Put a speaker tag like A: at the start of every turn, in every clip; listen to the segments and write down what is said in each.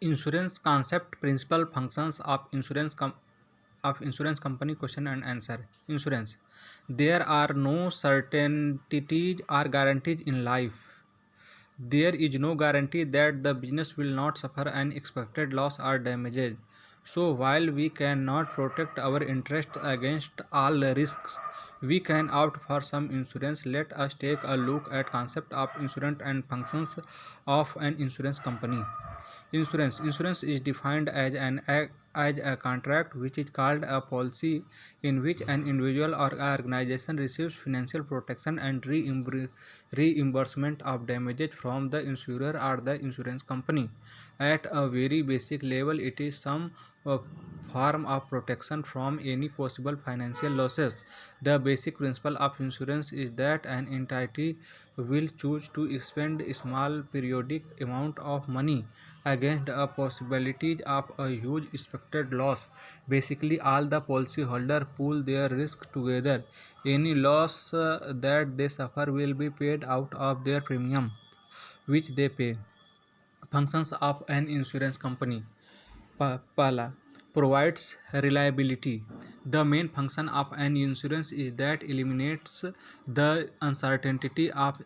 A: Insurance concept, principle, functions of insurance company. Question and answer. Insurance. There are no certainties or guarantees in life. There is no guarantee that the business will not suffer unexpected loss or damages. So while we cannot protect our interests against all risks, we can opt for some insurance. Let us take a look at concept of insurance and functions of an insurance company. Insurance is defined as a contract which is called a policy in which an individual or organization receives financial protection and reimbursement of damages from the insurer or the insurance company. At a very basic level, it is some form of protection from any possible financial losses. The basic principle of insurance is that an entity will choose to spend a small periodic amount of money against a possibility of a huge expected loss. Basically, all the policyholder pool their risk together. Any loss that they suffer will be paid out of their premium, which they pay. Functions of an insurance company. Pala provides reliability. The main function of an insurance is that eliminates the uncertainty of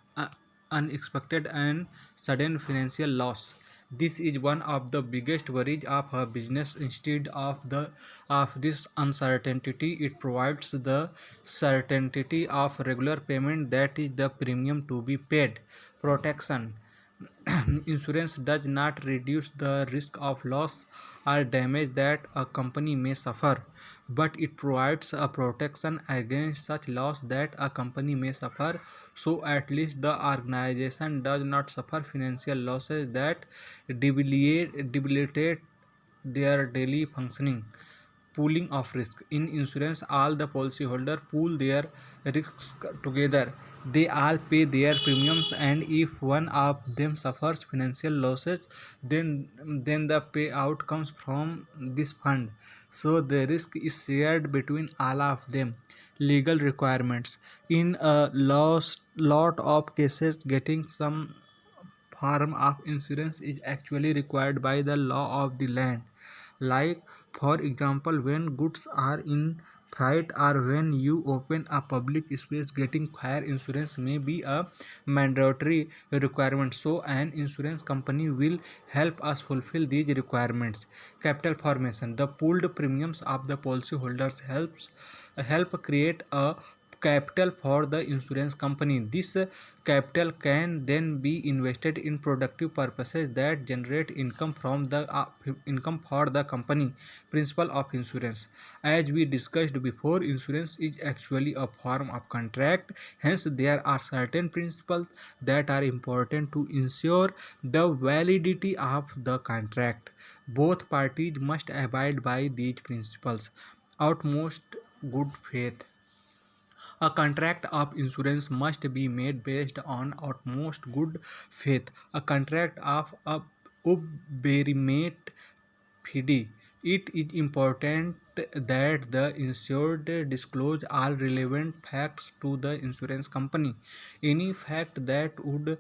A: unexpected and sudden financial loss. This is one of the biggest worries of a business. Instead of this uncertainty, it provides the certainty of regular payment, that is the premium to be paid. Protection. Insurance does not reduce the risk of loss or damage that a company may suffer, but it provides a protection against such loss that a company may suffer, so at least the organization does not suffer financial losses that debilitate their daily functioning. Pooling of risk. In insurance, all the policyholder pool their risks together. They all pay their premiums, and if one of them suffers financial losses, then the payout comes from this fund. So the risk is shared between all of them. Legal requirements. In a lot of cases, getting some form of insurance is actually required by the law of the land. Like, for example, when goods are in flight or when you open a public space, getting fire insurance may be a mandatory requirement. So an insurance company will help us fulfill these requirements. Capital formation. The pooled premiums of the policyholders help create a capital for the insurance company. This capital can then be invested in productive purposes that generate income for the company. Principle of insurance. As we discussed before, insurance is actually a form of contract. Hence, there are certain principles that are important to ensure the validity of the contract. Both parties must abide by these principles. Utmost good faith. A contract of insurance must be made based on utmost good faith. A contract of obberimate fide. It is important that the insured disclose all relevant facts to the insurance company. Any fact that would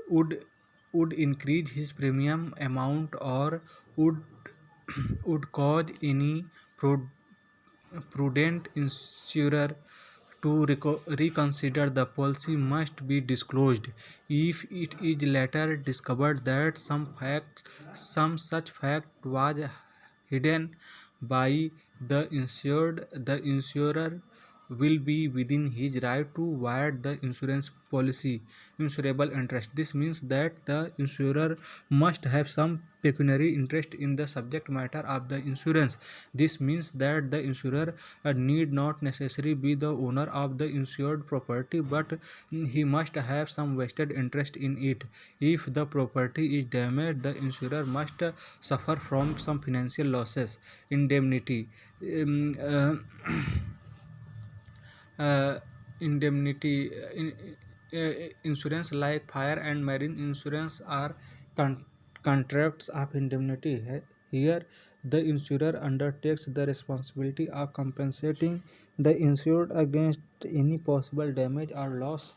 A: would increase his premium amount or would would cause any prudent insurer to reconsider the policy must be disclosed. If it is later discovered that some such fact was hidden by the insured, the insurer will be within his right to void the insurance policy. Insurable interest. This means that the insurer must have some pecuniary interest in the subject matter of the insurance. This means that the insurer need not necessarily be the owner of the insured property, but he must have some vested interest in it. If the property is damaged, the insurer must suffer from some financial losses. Indemnity. Um, uh, uh, Indemnity insurance like fire and marine insurance are contracts of indemnity. Here, the insurer undertakes the responsibility of compensating the insured against any possible damage or loss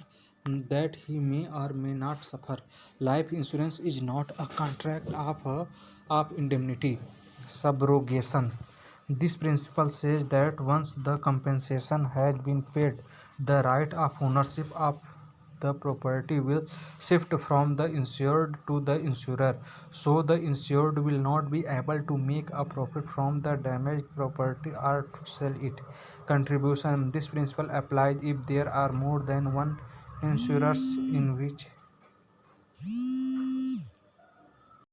A: that he may or may not suffer. Life insurance is not a contract of indemnity, subrogation. This principle says that once the compensation has been paid, the right of ownership of the property will shift from the insured to the insurer, so the insured will not be able to make a profit from the damaged property or to sell it. Contribution. This principle applies if there are more than one insurers in which